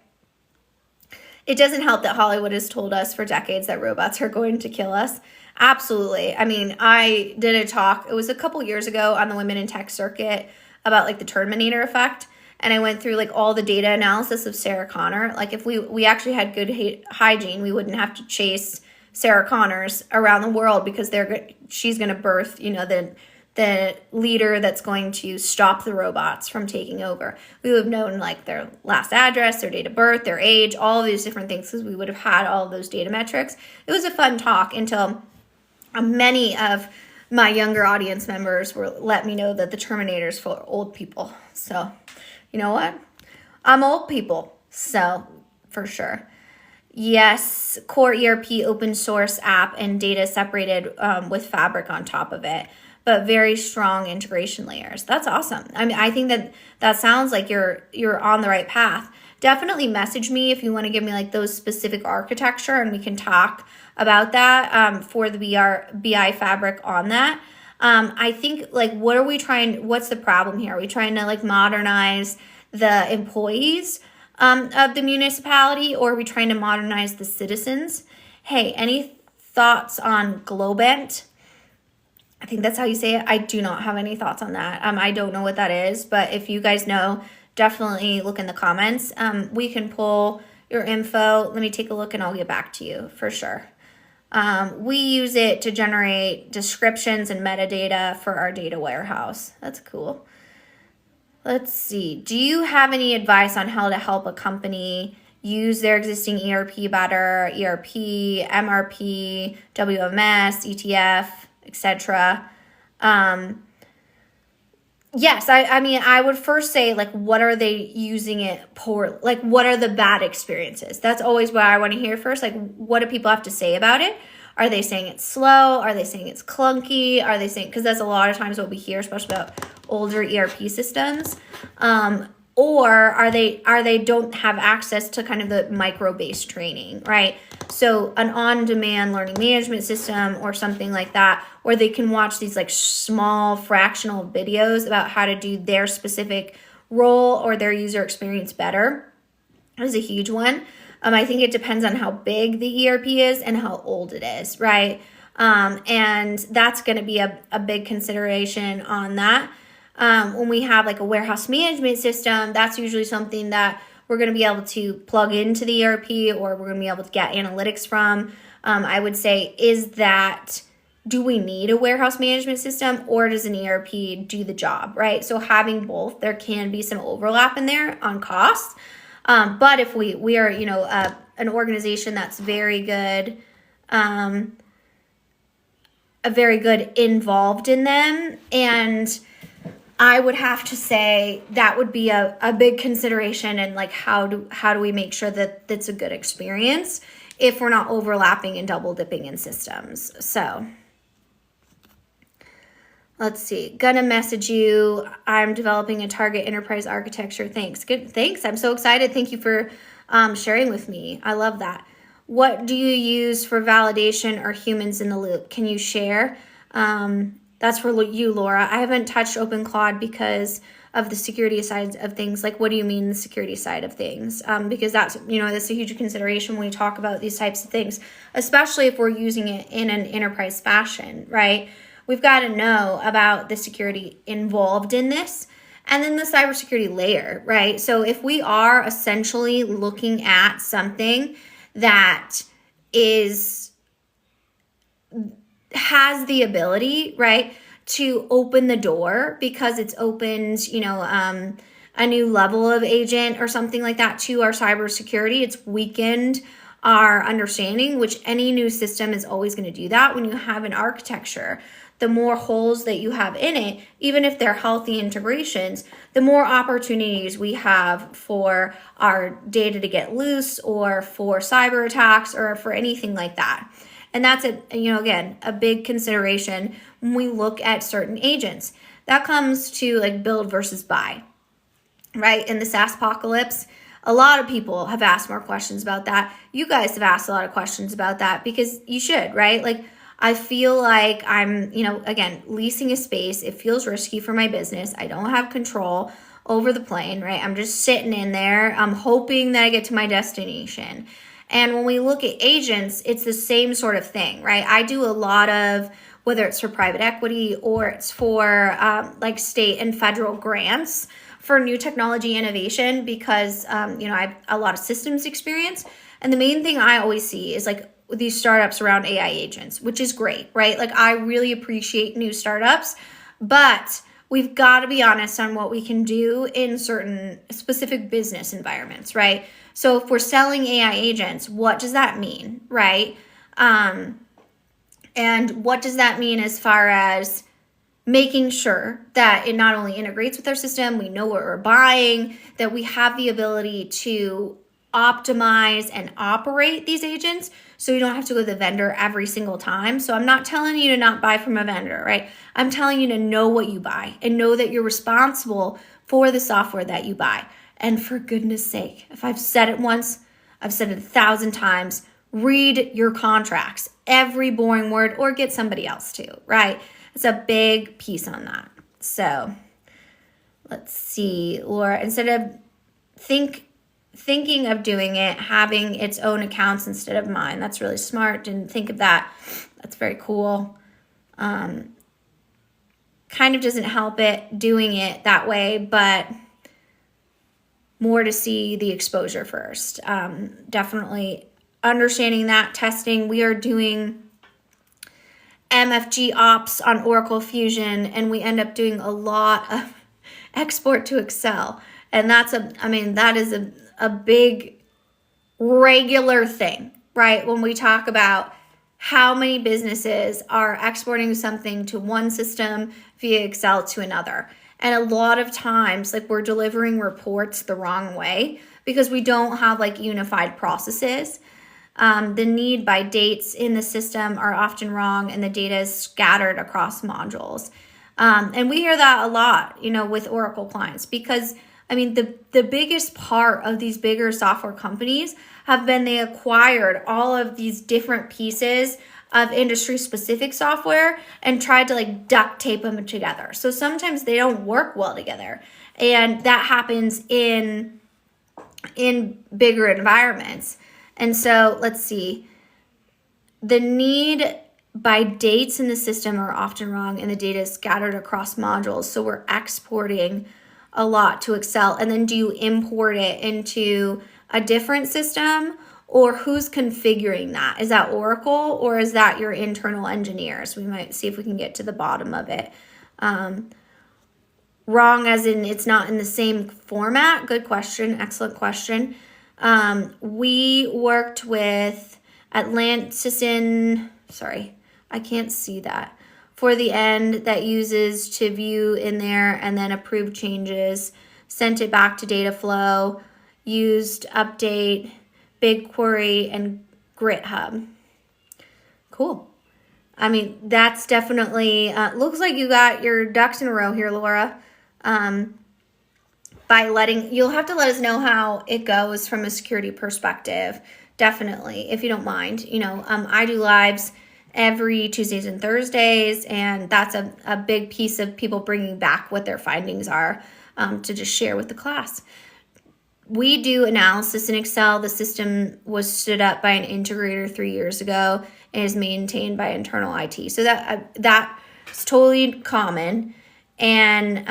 [SPEAKER 1] It doesn't help that Hollywood has told us for decades that robots are going to kill us. Absolutely. I mean, I did a talk, it was a couple years ago on the Women in Tech circuit about like the Terminator effect. And I went through like all the data analysis of Sarah Connor. Like if we actually had good hygiene, we wouldn't have to chase Sarah Connors around the world because she's going to birth, you know, the the leader that's going to stop the robots from taking over. We would have known like their last address, their date of birth, their age, all of these different things, because we would have had all of those data metrics. It was a fun talk until many of my younger audience members were let me know that the Terminator's for old people. So, you know what? I'm old people, so for sure. Yes, core ERP open source app and data separated with Fabric on top of it, but very strong integration layers. That's awesome. I mean, I think that sounds like you're on the right path. Definitely message me if you want to give me like those specific architecture, and we can talk about that for the BI Fabric on that. I think like what's the problem here? Are we trying to like modernize the employees of the municipality, or are we trying to modernize the citizens? Hey, any thoughts on Globant? I think that's how you say it. I do not have any thoughts on that. I don't know what that is, but if you guys know, definitely look in the comments. We can pull your info. Let me take a look and I'll get back to you for sure. We use it to generate descriptions and metadata for our data warehouse. That's cool. Let's see. Do you have any advice on how to help a company use their existing ERP better? ERP, MRP, WMS, ETF, etc. Yes, I mean, I would first say, like, what are they using it poor? Like, what are the bad experiences? That's always what I want to hear first. Like, what do people have to say about it? Are they saying it's slow? Are they saying it's clunky? Are they saying, because that's a lot of times what we hear, especially about older ERP systems. Or are they don't have access to kind of the micro-based training, right? So an on-demand learning management system or something like that, where they can watch these like small fractional videos about how to do their specific role or their user experience better is a huge one. I think it depends on how big the ERP is and how old it is, right? And that's going to be a big consideration on that. When we have like a warehouse management system, that's usually something that we're going to be able to plug into the ERP, or we're going to be able to get analytics from. I would say, do we need a warehouse management system, or does an ERP do the job, right? So having both, there can be some overlap in there on costs. But if we are, an organization that's very good, very good involved in them, and I would have to say that would be a big consideration. And like, how do we make sure that it's a good experience if we're not overlapping and double dipping in systems? So let's see. Gonna message you. I'm developing a target enterprise architecture. Thanks. Good. Thanks. I'm so excited. Thank you for sharing with me. I love that. What do you use for validation or humans in the loop? Can you share? That's for you, Laura. I haven't touched OpenCloud because of the security side of things. Like, what do you mean the security side of things? Because that's a huge consideration when we talk about these types of things, especially if we're using it in an enterprise fashion, right? We've got to know about the security involved in this, and then the cybersecurity layer, right? So if we are essentially looking at something that has the ability, right, to open the door because it's opened, a new level of agent or something like that to our cybersecurity. It's weakened our understanding, which any new system is always going to do that. When you have an architecture, the more holes that you have in it, even if they're healthy integrations, the more opportunities we have for our data to get loose, or for cyber attacks, or for anything like that. And that's again, a big consideration when we look at certain agents. That comes to like build versus buy, right? In the SaaS apocalypse, a lot of people have asked more questions about that. You guys have asked a lot of questions about that, because you should, right? Like, I feel like I'm, again, leasing a space. It feels risky for my business. I don't have control over the plane, right? I'm just sitting in there. I'm hoping that I get to my destination. And when we look at agents, it's the same sort of thing, right? I do a lot of, whether it's for private equity or it's for like state and federal grants for new technology innovation, because, I have a lot of systems experience. And the main thing I always see is like these startups around AI agents, which is great, right? Like, I really appreciate new startups But we've got to be honest on what we can do in certain specific business environments, right? So if we're selling AI agents, what does that mean, right? And what does that mean as far as making sure that it not only integrates with our system, we know what we're buying, that we have the ability to optimize and operate these agents so you don't have to go to the vendor every single time. So I'm not telling you to not buy from a vendor, right? I'm telling you to know what you buy and know that you're responsible for the software that you buy. And for goodness sake, if I've said it once, I've said it 1,000 times, read your contracts, every boring word, or get somebody else to, right? It's a big piece on that. So let's see, Laura, instead of thinking of doing it, having its own accounts instead of mine. That's really smart. Didn't think of that. That's very cool. Kind of doesn't help it doing it that way, but more to see the exposure first. Definitely understanding that, testing. We are doing MFG ops on Oracle Fusion, and we end up doing a lot of export to Excel. And that is a big regular thing, right? When we talk about how many businesses are exporting something to one system via Excel to another. And a lot of times, like, we're delivering reports the wrong way because we don't have like unified processes. The need by dates in the system are often wrong, and the data is scattered across modules. And we hear that a lot, with Oracle clients, because the biggest part of these bigger software companies have been they acquired all of these different pieces of industry specific software and tried to like duct tape them together. So sometimes they don't work well together. And that happens in bigger environments. And so let's see, the need by dates in the system are often wrong, and the data is scattered across modules. So we're exporting a lot to Excel, and then do you import it into a different system, or who's configuring that? Is that Oracle, or is that your internal engineers? We might see if we can get to the bottom of it. Wrong as in it's not in the same format. Good question. Excellent question. We worked with I can't see that, for the end that uses to view in there and then approve changes, sent it back to data flow, used update, BigQuery, and GitHub. Cool. That's definitely, looks like you got your ducks in a row here, Laura. You'll have to let us know how it goes from a security perspective, definitely, if you don't mind. I do lives every Tuesdays and Thursdays, and that's a big piece of people bringing back what their findings are to just share with the class. We do analysis in Excel. The system was stood up by an integrator 3 years ago and is maintained by internal IT. So that's totally common. And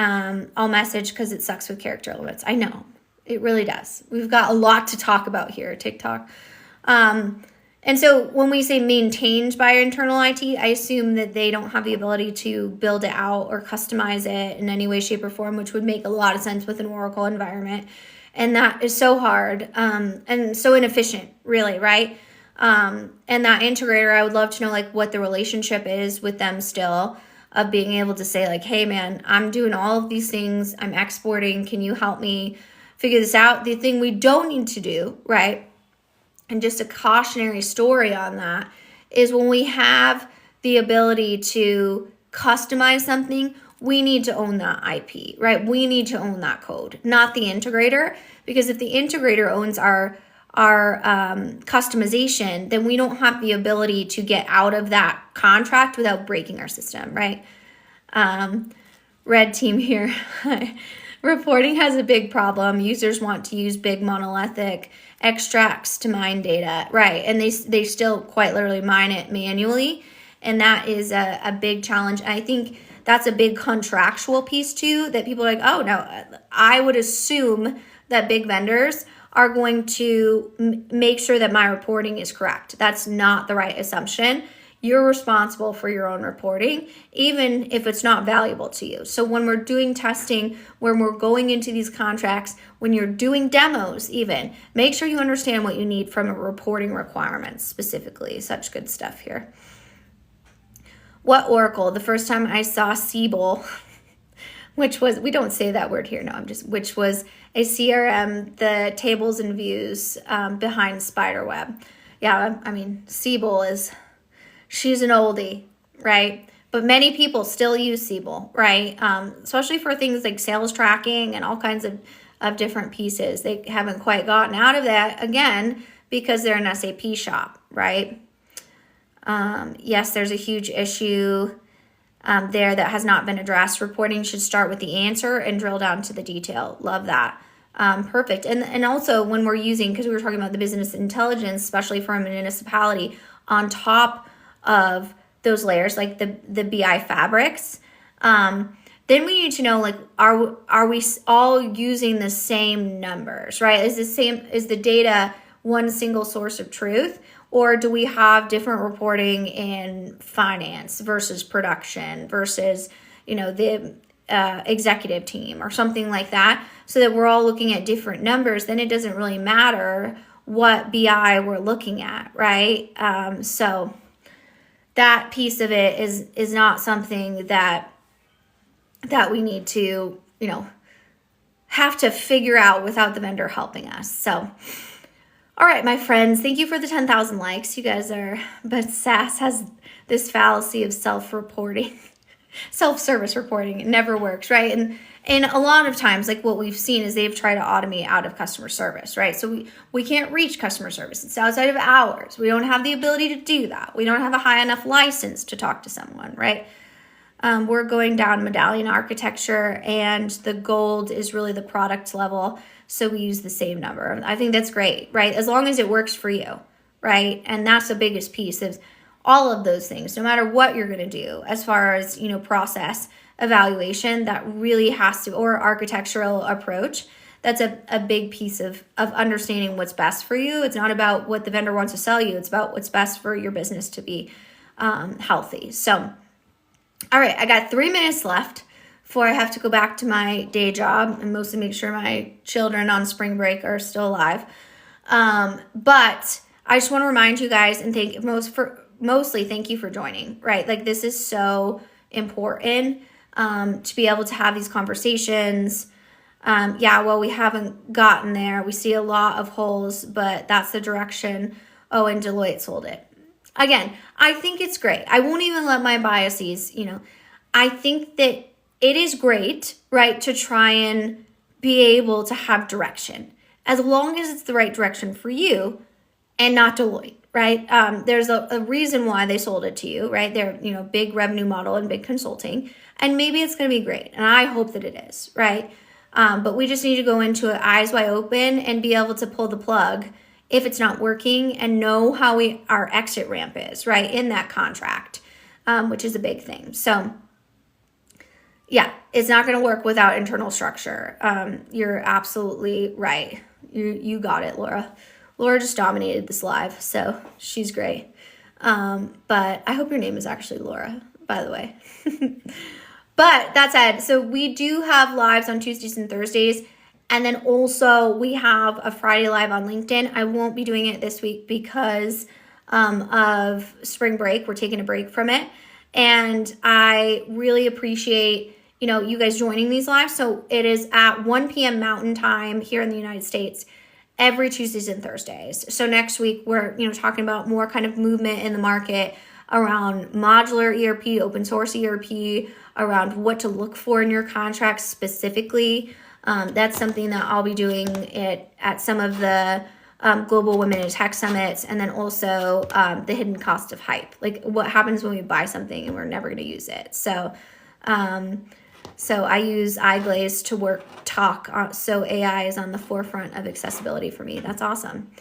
[SPEAKER 1] I'll message because it sucks with character limits. I know, it really does. We've got a lot to talk about here at TikTok. And so when we say maintained by internal IT, I assume that they don't have the ability to build it out or customize it in any way, shape, or form, which would make a lot of sense with an Oracle environment. And that is so hard and so inefficient, really, right? And that integrator, I would love to know like what the relationship is with them still, of being able to say like, hey man, I'm doing all of these things, I'm exporting, can you help me figure this out? The thing we don't need to do, right? And just a cautionary story on that is when we have the ability to customize something, we need to own that IP, right? We need to own that code, not the integrator, because if the integrator owns our customization, then we don't have the ability to get out of that contract without breaking our system, right? Red team here. Reporting has a big problem. Users want to use big monolithic extracts to mine data, right? And they still quite literally mine it manually. And that is a big challenge. I think that's a big contractual piece too, that people are like, oh no, I would assume that big vendors are going to make sure that my reporting is correct. That's not the right assumption. You're responsible for your own reporting, even if it's not valuable to you. So when we're doing testing, when we're going into these contracts, when you're doing demos even, make sure you understand what you need from a reporting requirements specifically. Such good stuff here. What Oracle? The first time I saw Sprawl, which was, we don't say that word here, no, which was a CRM, the tables and views behind Spiderweb. Yeah, I mean, Sprawl she's an oldie, right? But many people still use Sprawl, right? Especially for things like sales tracking and all kinds of different pieces. They haven't quite gotten out of that, again, because they're an SAP shop, right? Yes, there's a huge issue there that has not been addressed. Reporting should start with the answer and drill down to the detail. Love that. Perfect. And also when we're using, because we were talking about the business intelligence, especially for a municipality, on top of those layers, like the BI fabrics, then we need to know, like, are we all using the same numbers, right? Is the data one single source of truth? Or do we have different reporting in finance versus production versus, the executive team or something like that, so that we're all looking at different numbers? Then it doesn't really matter what BI we're looking at, right? So that piece of it is not something that we need to, have to figure out without the vendor helping us. So, all right, my friends, thank you for the 10,000 likes. You guys but SaaS has this fallacy of self-reporting, self-service reporting. It never works, right? And a lot of times, like what we've seen is they've tried to automate out of customer service, right? So we can't reach customer service. It's outside of hours. We don't have the ability to do that. We don't have a high enough license to talk to someone, right? We're going down medallion architecture, and the gold is really the product level. So we use the same number. I think that's great, right? As long as it works for you, right? And that's the biggest piece of all of those things, no matter what you're going to do as far as, process evaluation, that really has to, or architectural approach. That's a big piece of understanding what's best for you. It's not about what the vendor wants to sell you. It's about what's best for your business to be healthy. So, all right, I got 3 minutes left before I have to go back to my day job and mostly make sure my children on spring break are still alive. But I just want to remind you guys and mostly thank you for joining, right? Like, this is so important to be able to have these conversations. Well, we haven't gotten there. We see a lot of holes, but that's the direction. Oh, and Deloitte sold it. Again, I think it's great. I won't even let my biases, I think that it is great, right, to try and be able to have direction, as long as it's the right direction for you and not Deloitte, right? There's a reason why they sold it to you, right? They're, big revenue model and big consulting, and maybe it's going to be great, and I hope that it is, right? But we just need to go into it eyes wide open and be able to pull the plug if it's not working, and know how our exit ramp is, right, in that contract, which is a big thing. So, yeah, it's not going to work without internal structure. You're absolutely right. You got it, Laura. Laura just dominated this live, so she's great. But I hope your name is actually Laura, by the way. But that said, so we do have lives on Tuesdays and Thursdays. And then also we have a Friday live on LinkedIn. I won't be doing it this week because of spring break. We're taking a break from it. And I really appreciate, you guys joining these lives. So it is at 1 p.m. Mountain Time here in the United States every Tuesdays and Thursdays. So next week we're, talking about more kind of movement in the market around modular ERP, open source ERP, around what to look for in your contracts specifically. That's something that I'll be doing at some of the Global Women in Tech Summits, and then also the hidden cost of hype. Like, what happens when we buy something and we're never going to use it. So I use iGlaze to talk. So AI is on the forefront of accessibility for me. That's awesome.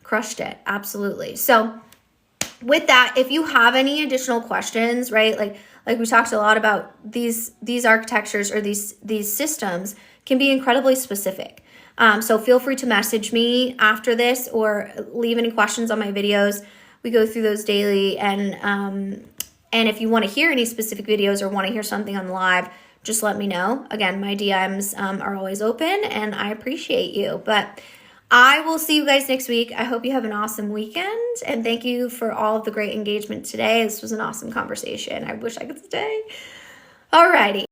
[SPEAKER 1] Crushed it. Absolutely. So with that, if you have any additional questions, right, like we talked a lot about, these architectures or these systems can be incredibly specific. So feel free to message me after this or leave any questions on my videos. We go through those daily, and if you want to hear any specific videos or want to hear something on the live, just let me know. Again, my DMs are always open, and I appreciate you. But I will see you guys next week. I hope you have an awesome weekend, and thank you for all of the great engagement today. This was an awesome conversation. I wish I could stay. Alrighty.